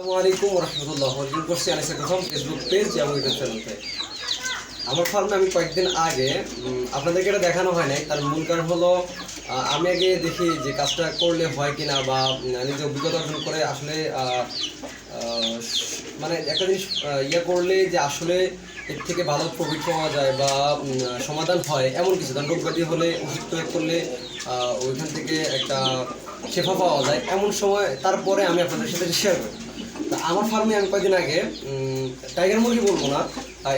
আসসালামু আলাইকুম রহমতুল্লাহ। ওয়েলকাম করছি আনিসের প্রথম ফেসবুক পেজ এবং ইউটিউব চ্যানেলতে। আমার ফার্মে আমি কয়েকদিন আগে আপনাদেরকে এটা দেখানো হয় নাই, তার মূল কারণ হলো আমি আগে দেখি যে কাজটা করলে হয় কিনা, বা নিজে অভিজ্ঞতা অর্জন করে আসলে মানে একটা জিনিস করলে যে আসলে এর থেকে ভালো প্রফিট পাওয়া যায় বা সমাধান হয় এমন কিছু। কারণ রোগব্যাধি হলে ওষুধ প্রয়োগ করলে ওইখান থেকে একটা শেফা পাওয়া যায় এমন সময়, তারপরে আমি আপনাদের সাথে শেয়ার করি। তা আমার ফার্মে আমি কয়েকদিন আগে টাইগার মুরগি বলবো না,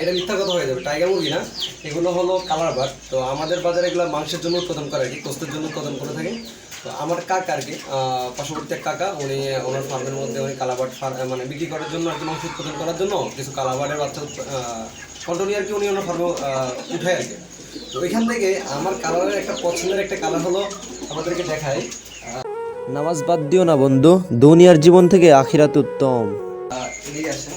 এটা মিথ্যা কথা হয়ে যাবে, টাইগার মুরগি না, এগুলো হলো কালার বার্ড। তো আমাদের বাজারে এগুলো মাংসের জন্য উৎপাদন করে আর কি, গোস্তের জন্য উৎপাদন করে থাকে। তো আমার কাকা আর কি, পার্শ্ববর্তী এক কাকা, উনি ওনার ফার্মের মধ্যে উনি কালাবার্ড মানে বিক্রি করার জন্য আর কি, মাংস উৎপাদন করার জন্য কিছু কালাবার্ডের বাচ্চা কন্ট্রোলি আর কি উনি ওনার ফার্মে উঠায় আর কি। তো এখান থেকে আমার কালারের একটা পছন্দের একটা কালার হলো, আমাদেরকে দেখাই। নামাজ বাদ দিও না বন্ধু, দুনিয়ার জীবন থেকে আখিরাত উত্তম। এদিকে আসে,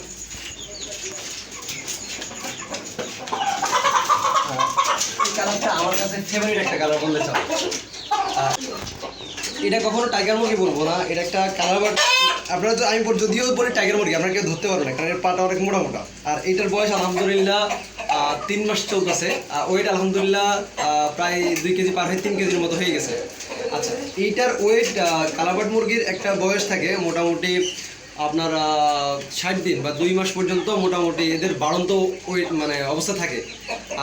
এই কালারটা আমার কাছে ফেভারিট একটা কালার বললে চলে। এটা কখনো টাইগার মুরগি বলবো না, এটা একটা কালার বাট। আপনারা তো আমি যদিও বলি টাইগার মুরগি, আপনারা কেউ ধরতে পারবে না, কারণ এর পাটা অনেক মোটা মোটা। আর এইটার বয়স আলহামদুলিল্লাহ 3 মাস চলতেছে। ওয়েট আলহামদুলিল্লাহ প্রায় 2 কেজি পার হয়ে 3 কেজির মতো হয়ে গেছে। আচ্ছা, এইটার ওয়েট কালাবাট মুরগির একটা বয়স থাকে মোটামুটি আপনার 60 দিন বা 2 মাস পর্যন্ত মোটামুটি এদের বাড়ন্ত ওয়েট মানে অবস্থা থাকে।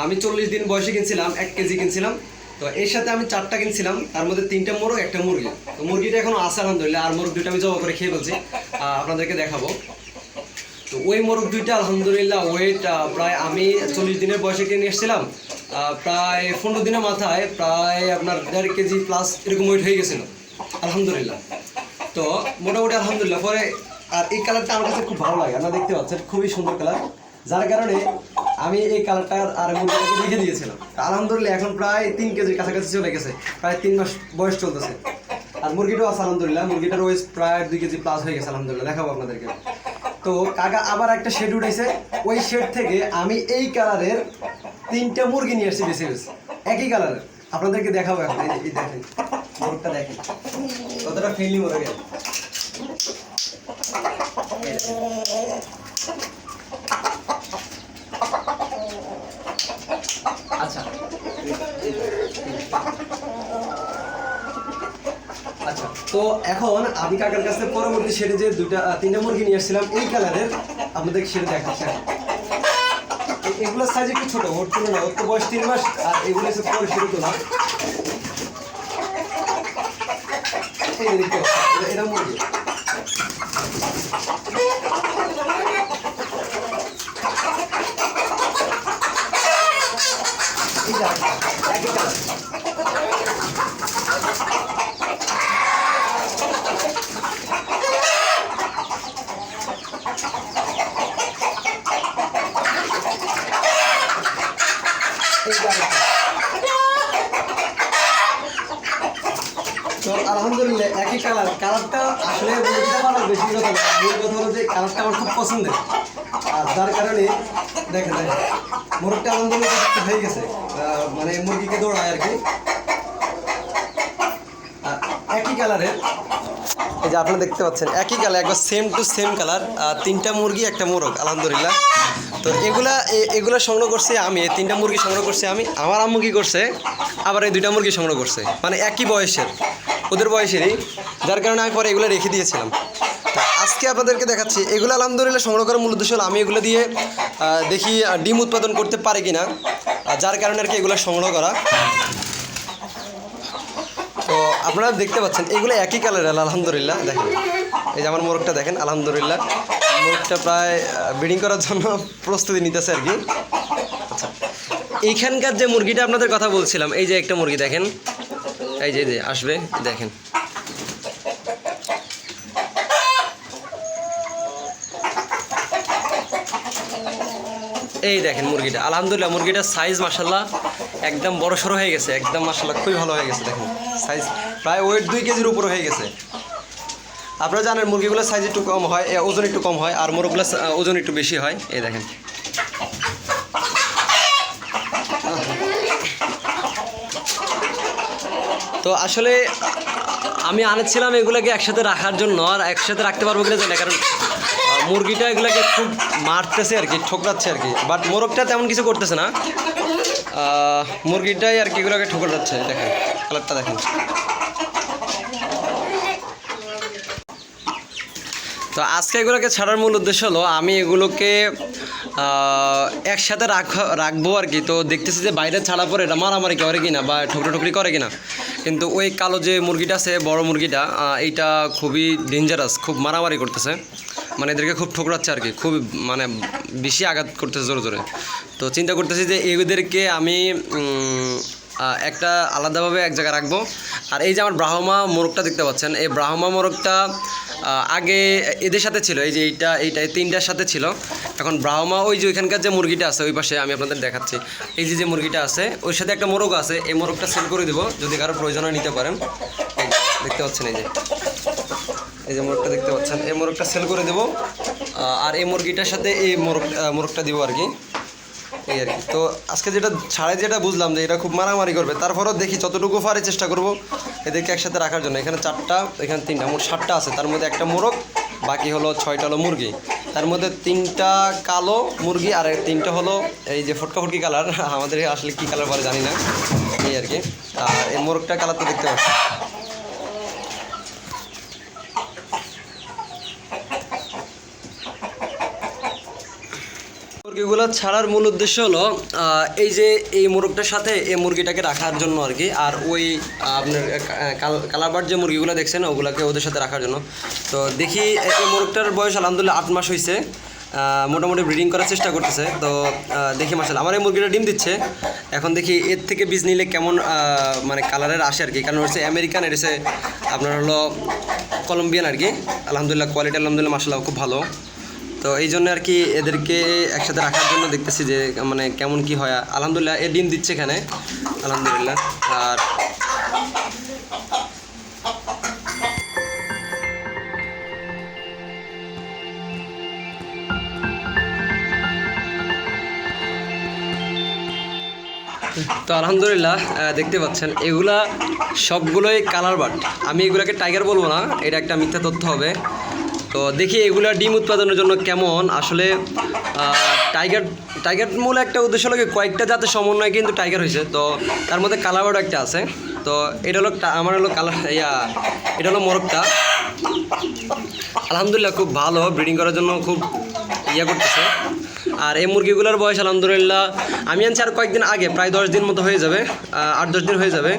আমি 40 দিন বয়সে কিনছিলাম, 1 কেজি কিনছিলাম। তো এর সাথে আমি 4টা কিনছিলাম, তার মধ্যে 3টা মোরগ, একটা মুরগি। তো মুরগিটা এখনো আছে আলহামদুলিল্লাহ, আর মোরগ 2টা আমি জবা করে খেয়ে ফেলছি, আপনাদেরকে দেখাবো। তো ওই মোরগ 2টা আলহামদুলিল্লাহ ওয়েট প্রায় আমি 40 দিনের বয়সে কিনে নিয়ে এসেছিলাম, প্রায় 15 দিনের মাথায় প্রায় আপনার 1.5 কেজি প্লাস এরকম ওয়েট হয়ে গেছিলো আলহামদুলিল্লাহ। তো মোটামুটি আলহামদুলিল্লাহ পরে। আর এই কালারটা আমার কাছে খুব ভালো লাগে, আপনারা দেখতে পাচ্ছেন খুবই সুন্দর কালার, যার কারণে আমি এই কালারটা আর মুরগিটাকে রেখে দিয়েছিলাম। আলহামদুলিল্লাহ এখন প্রায় 3 কেজির কাছাকাছি চলে গেছে, প্রায় 3 মাস বয়স চলতেছে। আর মুরগিটাও আছে আলহামদুলিল্লাহ, মুরগিটার ওয়েট প্রায় 2 কেজি প্লাস হয়ে গেছে আলহামদুলিল্লাহ, দেখাবো আপনাদেরকে। তো কাকা আবার একটা শেড উঠেছে, ওই শেড থেকে আমি এই কালারের 3টা মুরগি নিয়ে আসছি বেশি বেশি, একই কালারের, আপনাদেরকে দেখাবো এখন। এই দেখেন মোরগটা, দেখেন কতটা ফ্রেন্ডলি মোরগ। আচ্ছা আচ্ছা, তো এখন আমি কাকার কাছে পরবর্তী শেডে যে 3টা মুরগি নিয়ে আসছিলাম এই কালারের, আপনাদেরকে শেডে দেখাচ্ছি। এগুলোর সাইজ একটু ছোট, ওর তুলনা, ওর তো বয়স 3 মাস, আর এগুলো হচ্ছে পরে শেডে তোলা। এই দেখতে পাচ্ছেন এটা মুরগি। একই কালার। তো আলহামদুলিল্লাহ একই কালার, কালারটা আসলে মুরগিটা আমার বেশি কথা না, মূল কথা হলো যে কালারটা আমার খুব পছন্দের, আর যার কারণে দেখেন মোরগটা আলহামদুলিল্লাহ হয়ে গেছে, মানে মুরগিকে দৌড়ায় আর কি। একই কালারের, এই যে আপনারা দেখতে পাচ্ছেন একই কালার, একবার সেম টু সেম কালার, 3টা মুরগি একটা মোরগ আলহামদুলিল্লাহ। তো এগুলা সংগ্রহ করছি আমি, এই 3টা মুরগি সংগ্রহ করছি আমি, আমার আম্মু কি করছে আবার এই 2টা মুরগি সংগ্রহ করছে, মানে একই বয়সের, ওদের বয়সেরই, যার কারণে আমি পরে এগুলো রেখে দিয়েছিলাম। তো আজকে আপনাদেরকে দেখাচ্ছি এগুলো আলহামদুলিল্লাহ সংগ্রহ করার মূল উদ্দেশ্য হলো আমি এগুলো দিয়ে দেখি ডিম উৎপাদন করতে পারি কিনা, যার কারণে আর কি এগুলো সংগ্রহ করা। তো আপনারা দেখতে পাচ্ছেন এগুলো একই কালারের আলহামদুলিল্লাহ। দেখেন এই যে আমার মোরগটা দেখেন আলহামদুলিল্লাহ, মোরগটা প্রায় ব্রিডিং করার জন্য প্রস্তুতি নিতেছে আর কি। আচ্ছা, এইখানকার যে মুরগিটা আপনাদের কথা বলছিলাম, এই যে একটা মুরগি দেখেন, এই যে আসবে দেখেন, এই দেখেন মুরগিটা আলহামদুলিল্লাহ, মুরগিটার সাইজ মাশাআল্লাহ একদম বড় সড়ো হয়ে গেছে, একদম মাশাআল্লাহ খুবই ভালো হয়ে গেছে। দেখেন সাইজ প্রায় ওয়েট 2 কেজির উপরে হয়ে গেছে। আপনারা জানেন মুরগিগুলোর সাইজ একটু কম হয়, ওজন একটু কম হয়, আর মোরগগুলোর ওজন একটু বেশি হয়। এই দেখেন তো আসলে আমি আনেছিলাম এগুলোকে একসাথে রাখার জন্য, আর একসাথে রাখতে পারবো কিনা জানি না, কারণ মুরগিটা এগুলাকে খুব মারতেছে আর কি, ঠোকরাচ্ছে আর কি, বাট মোরগটা তেমন কিছু করতেছে না। মুরগিটাই আর কি এগুলোকে ঠোকরাচ্ছে। দেখেন কালারটা দেখেন। তো আজকে এগুলোকে ছাড়ার মূল উদ্দেশ্য হলো আমি এগুলোকে একসাথে রাখবো আর কি। তো দেখতেছি যে বাইরে ছাড়া পরে এটা মারামারি করে কিনা বা ঠুকরি করে কিনা, কিন্তু ওই কালো যে মুরগিটা আছে বড় মুরগিটা, এইটা খুবই ডেঞ্জারাস, খুব মারামারি করতেছে, মানে এদেরকে খুব ঠোকরাচ্ছে আর কি, খুব মানে বেশি আঘাত করতেছে জোরে জোরে। তো চিন্তা করতেছি যে এদেরকে আমি একটা আলাদাভাবে এক জায়গায় রাখবো। আর এই যে আমার ব্রাহ্মা মোরগটা দেখতে পাচ্ছেন, এই ব্রাহ্মা মোরগটা আগে এদের সাথে ছিল, এই যে এইটা এই তিনটার সাথে ছিল। এখন ব্রাহ্মা ওই যে ওইখানকার যে মুরগিটা আছে ওই পাশে আমি আপনাদের দেখাচ্ছি, এই যে মুরগিটা আছে ওর সাথে একটা মোরগ আছে, এই মোরগটা সেল করে দেবো যদি কারো প্রয়োজন হয় নিতে পারেন। এই দেখতে পাচ্ছেন এই যে মোরগটা দেখতে পাচ্ছেন, এই মোরগটা সেল করে দেবো। আর এই মুরগিটার সাথে এই মোরগটা দিব আর কি, এই আর কি। তো আজকে যেটা বুঝলাম যে এটা খুব মারামারি করবে, তারপরেও দেখি যতটুকু পারি চেষ্টা করব এদেরকে একসাথে রাখার জন্য। এখানে 4টা, এখানে 3টা, মোট 7টা আছে, তার মধ্যে একটা মোরগ, বাকি হলো 6টা হলো মুরগি। তার মধ্যে 3টা কালো মুরগি আর 3টা হলো এই যে ফটকি কালার, আমাদের আসলে কী কালার বলে জানি না, এই আর কি। আর এই মোরগটা কালার তো দেখতে পাচ্ছি। মুরগিগুলো ছাড়ার মূল উদ্দেশ্য হলো এই যে এই মোরগটার সাথে এই মুরগিটাকে রাখার জন্য আর কি। আর ওই আপনার কালারবার্ড যে মুরগিগুলো দেখছেন ওগুলোকে ওদের সাথে রাখার জন্য। তো দেখি এই মোরগটার বয়স আলহামদুলিল্লাহ 8 মাস হয়েছে, মোটামুটি ব্রিডিং করার চেষ্টা করতেছে। তো দেখি মাশাআল্লাহ আমার এই মুরগিটা ডিম দিচ্ছে। এখন দেখি এর থেকে বীজ নিলে কেমন মানে কালারের আসে আর কি, কারণ হচ্ছে আমেরিকান, এর হচ্ছে আপনার হলো কলম্বিয়ান আর কি। আলহামদুলিল্লাহ কোয়ালিটি আলহামদুলিল্লাহ মাশাআল্লাহ খুব ভালো। তো এই জন্য আর কি এদেরকে একসাথে রাখার জন্য দেখতেছি যে মানে কেমন কি হয়। আলহামদুলিল্লাহ এ ডিম দিচ্ছে এখানে আলহামদুলিল্লাহ। আর তো আলহামদুলিল্লাহ দেখতে পাচ্ছেন এগুলা সবগুলোই কালার বাট। আমি এগুলাকে টাইগার বলবো না, এটা একটা মিথ্যা তথ্য হবে। তো দেখি এগুলা ডিম উৎপাদনের জন্য কেমন আসলে। টাইগার মূল একটা উদ্দেশ্য লাগে কয়েকটা জাতের সমন্বয় কিন্তু টাইগার হয়েছে। তো তার মধ্যে কালার বার্ড একটা আছে। তো এটা হলো আমার হলো এটা হলো মোরগটা। আলহামদুলিল্লাহ খুব ভালো, ব্রিডিং করার জন্য খুব করতেছে। আর এই মুরগিগুলোর বয়স আলহামদুলিল্লাহ আমি আনছি আর কয়েকদিন আগে, প্রায় 10 দিন মতো হয়ে যাবে, 8-10 দিন হয়ে যাবে।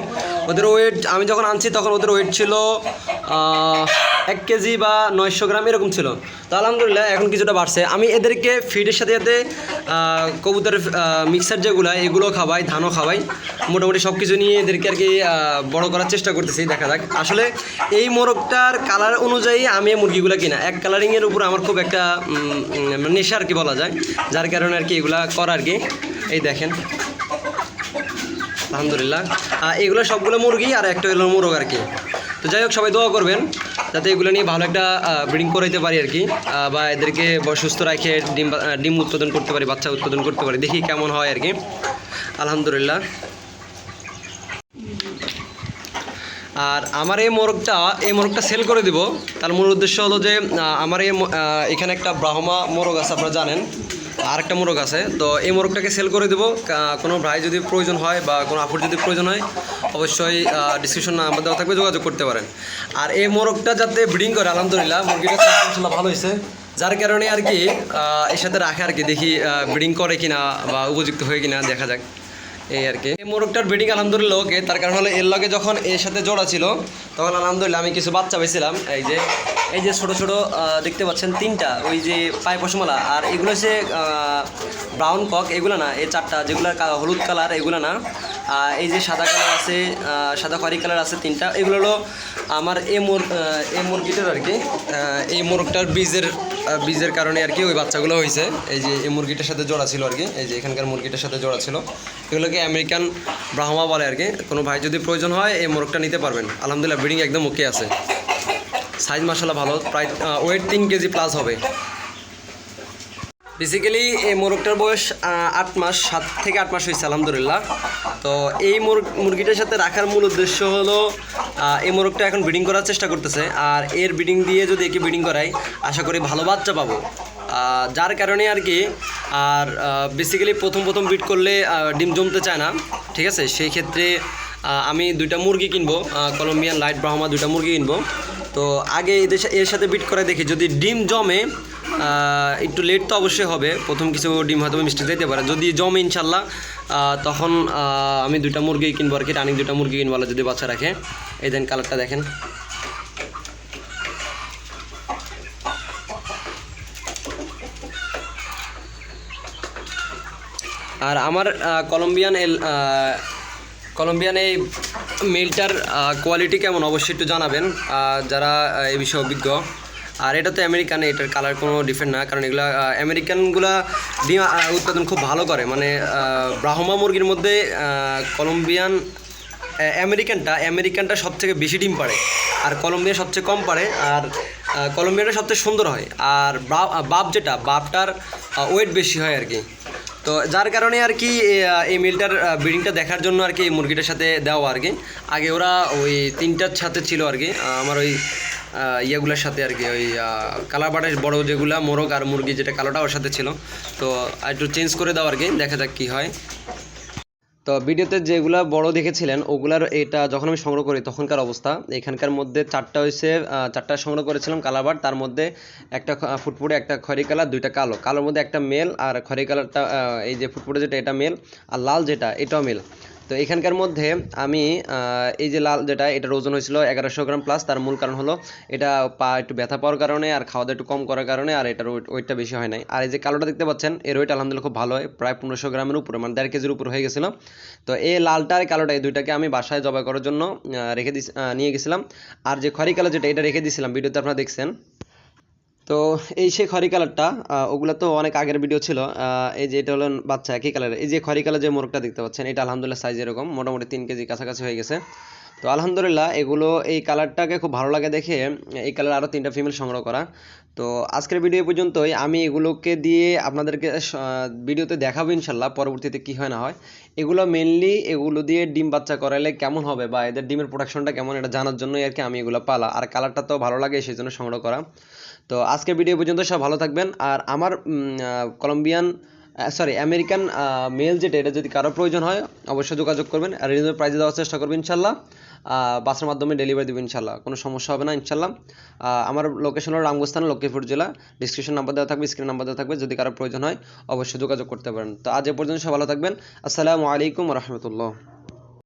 ওদের ওয়েট আমি যখন আনছি তখন ওদের ওয়েট ছিল 1 কেজি বা 900 গ্রাম এরকম ছিল। তো আলহামদুলিল্লাহ এখন কিছুটা বাড়ছে। আমি এদেরকে ফিডের সাথে সাথে কবুতরের মিক্সার যেগুলো এগুলো খাওয়াই, ধানও খাওয়াই, মোটামুটি সব কিছু নিয়ে এদেরকে আর কি বড় করার চেষ্টা করতেছি। দেখা যাক আসলে এই মোরগটার কালার অনুযায়ী আমি এই মুরগিগুলো কিনা, এক কালারিংয়ের উপর আমার খুব একটা নেশা আর কি বলা যায়, যার কারণে আর কি এগুলা করা আর কি। এই দেখেন আলহামদুলিল্লাহ এগুলো সবগুলো মুরগি আর একটা হলো মোরগ আর কি। তো যাই হোক সবাই দোয়া করবেন যাতে এগুলো নিয়ে ভালো একটা ব্রিডিং করাইতে পারি আর কি, বা এদেরকে সুস্থ রাখে ডিম উৎপাদন করতে পারি, বাচ্চা উৎপাদন করতে পারি, দেখি কেমন হয় আর কি। আলহামদুলিল্লাহ। আর আমার এই মোরগটা সেল করে দিব। তার মূল উদ্দেশ্য হলো যে আমার এখানে একটা ব্রাহ্মা মোরগ আছে, আপনারা জানেন, আর একটা মোরগ আছে। তো এই মোরগটাকে সেল করে দেবো। কোনো ভাই যদি প্রয়োজন হয় বা কোনো আপুর যদি প্রয়োজন হয় অবশ্যই ডিসক্রিপশন নাম্বার দেওয়া থাকবে, যোগাযোগ করতে পারেন। আর এই মোরগটা যাতে ব্রিডিং করে আলহামদুলিল্লাহ মুরগিটা ইনশাআল্লাহ ভালো হয়েছে, যার কারণে আর কি এর সাথে রাখা আর কি, দেখি ব্রিডিং করে কিনা বা উপযুক্ত হয়ে কিনা দেখা যাক এই আর কি। এই মোরগটার ব্রিডিং আলহামদুলিল্লাহ ওকে, তার কারণ হলো এর লগে যখন এর সাথে জোড়া ছিল তখন আলহামদুলিল্লাহ আমি কিছু বাচ্চা পেয়েছিলাম। এই যে ছোটো ছোটো দেখতে পাচ্ছেন 3টা, ওই যে পায়ে পশমালা। আর এগুলো হচ্ছে ব্রাউন কক, এগুলো না, এই 4টা যেগুলো হলুদ কালার এগুলো না। এই যে সাদা কালার আছে, সাদা খয়েরি কালার আছে 3টা, এগুলো হলো আমার এই মুরগিটার আর কি। এই মোরগটার বীজের কারণে আর কি ওই বাচ্চাগুলো হয়েছে। এই যে এই মুরগিটার সাথে জোড়া ছিল আর কি, এই যে এখানকার মুরগিটার সাথে জোড়া ছিল। এগুলোকে আমেরিকান ব্রাহ্মা বলে আর কি। কোনো ভাই যদি প্রয়োজন হয় এই মোরগটা নিতে পারবেন। আলহামদুলিল্লাহ ব্রিডিং একদম ওকে আছে, সাইজ মাশাআল্লাহ ভালো, প্রায় ওয়েট 3 কেজি প্লাস হবে। বেসিক্যালি এই মোরগটার বয়স 8 মাস, 7 থেকে 8 মাস হয়েছে আলহামদুলিল্লাহ। তো এই মুরগিটার সাথে রাখার মূল উদ্দেশ্য হলো এই মোরগটা এখন ব্রিডিং করার চেষ্টা করতেছে। আর এর ব্রিডিং দিয়ে যদি একে ব্রিডিং করাই আশা করি ভালো বাচ্চা পাবো। যার কারণে আর কি আর বেসিক্যালি প্রথম বিট করলে ডিম জমতে চায় না, ঠিক আছে। সেই ক্ষেত্রে আমি 2টা মুরগি কিনবো, কলম্বিয়ান লাইট ব্রাহ্মা 2টা মুরগি কিনবো। তো আগে এর সাথে বিট করে দেখি, যদি ডিম জমে একটু লেট তো অবশ্যই হবে, প্রথম কিছু ডিম হয়তো মিষ্টি যেতে পারে, যদি জমে ইনশাল্লাহ তখন আমি 2টা মুরগি কিনবো আর কি, রানিং 2টা মুরগি কিনবো যদি বাচ্চা রাখে। এই দেন কালারটা দেখেন। আর আমার কলম্বিয়ান এই মেলটার কোয়ালিটি কেমন অবশ্যই একটু জানাবেন যারা এই বিষয়ে অভিজ্ঞ। আর এটা তো আমেরিকান, এটার কালার কোনো ডিফারেন্ট না, কারণ এগুলো আমেরিকানগুলা ডিম উৎপাদন খুব ভালো করে, মানে ব্রাহ্মা মুরগির মধ্যে আমেরিকানটা সবথেকে বেশি ডিম পাড়ে, আর কলম্বিয়া সবচেয়ে কম পাড়ে, আর কলম্বিয়াটা সবচেয়ে সুন্দর হয়। আর বাপটার ওয়েট বেশি হয় আর কি। তো যার কারণে আর কি এই মেলটার ব্রিডিংটা দেখার জন্য আর কি এই মুরগিটার সাথে দেওয়া আর কি। আগে ওরা ওই 3টার সাথে ছিল আর কি, আমার ওই ইয়েগুলোর সাথে আর কি, ওই কালারবাটের বড় যেগুলা মোরগ আর মুরগি যেটা কালোটা ওর সাথে ছিল। তো একটু চেঞ্জ করে দাও আর কি, দেখা যাক কী হয়। তো ভিডিওতে যেগুলা বড় দেখেছিলেন ওগুলার এটা যখন আমি সংগ্রহ করি তখনকার অবস্থা, এখানকার মধ্যে 4টা সংগ্রহ করেছিলাম কালারবাট, তার মধ্যে একটা ফুটফুটে, একটা খয়রি কালার, 2টা কালোর মধ্যে একটা মেল, আর খয়রি কালারটা এই যে ফুটফুটে যেটা এটা মেল, আর লাল যেটা এটাও মেল। তো এখানকার মধ্যে আমি এই যে লাল যেটা এটার ওজন হয়েছিল 1100 গ্রাম প্লাস। তার মূল কারণ হলো এটা পা একটু ব্যথা পাওয়ার কারণে আর খাওয়া দাওয়া একটু কম করার কারণে, আর এটার ওয়েটটা বেশি হয় নাই। আর এই যে কালোটা দেখতে পাচ্ছেন এর ওয়েট আলহামদুলিল্লাহ খুব ভালো হয়, প্রায় 1500 গ্রামের উপরে, মানে 1.5 কেজির উপর হয়ে গেছিলো। তো এই লালটা আর কালোটা এই দুইটাকে আমি বাসায় জবাই করার জন্য নিয়ে গেছিলাম। আর যে খয়রি কালার যেটা এটা রেখে দিয়েছিলাম, ভিডিওতে আপনারা দেখছেন। তো এই সেই খয়রি কালারটা ওগুলো তো অনেক আগের ভিডিও ছিল। এই যে এটা হলো বাচ্চা একই কালার, এই যে খয়রি কালার যে মোরগটা দেখতে পাচ্ছেন এটা আলহামদুলিল্লাহ সাইজ এরকম মোটামুটি 3 কেজি কাছাকাছি হয়ে গেছে। তো আলহামদুলিল্লাহ এগুলো এই কালারটাকে খুব ভালো লাগে দেখে এই কালার আরও 3টা ফিমেল সংগ্রহ করা। তো আজকের ভিডিও পর্যন্তই, আমি এগুলোকে দিয়ে আপনাদেরকে ভিডিওতে দেখাবো ইনশাল্লাহ পরবর্তীতে কী হয় না হয়। এগুলো মেনলি এগুলো দিয়ে ডিম বাচ্চা করালে কেমন হবে বা এদের ডিমের প্রোডাকশনটা কেমন এটা জানার জন্যই আর কি আমি এগুলো পালা, আর কালারটা তো ভালো লাগে সেই জন্য সংগ্রহ করা। তো আজকের ভিডিও পর্যন্ত সব ভালো থাকবেন। আর আমার আমেরিকান মেল যেটা এটা যদি কারো প্রয়োজন হয় অবশ্যই যোগাযোগ করবেন, আর রিজনেবল প্রাইসে দেওয়ার চেষ্টা করবেন ইনশাল্লাহ। বাসের মাধ্যমে ডেলিভারি দেবেন ইনশাল্লাহ, কোনো সমস্যা হবে না ইনশাল্লাহ। আমার লোকেশন হলো রামগস্থান, লক্ষ্মীপুর জেলা। ডিসক্রিপশন নাম্বার দেওয়া থাকবে, স্ক্রিন নাম্বার দেওয়া থাকবে, যদি কারো প্রয়োজন হয় অবশ্যই যোগাযোগ করতে পারেন। তো আজ এ পর্যন্ত সব ভালো থাকবেন। আসসালামু আলাইকুম রহমতুল্লাহ।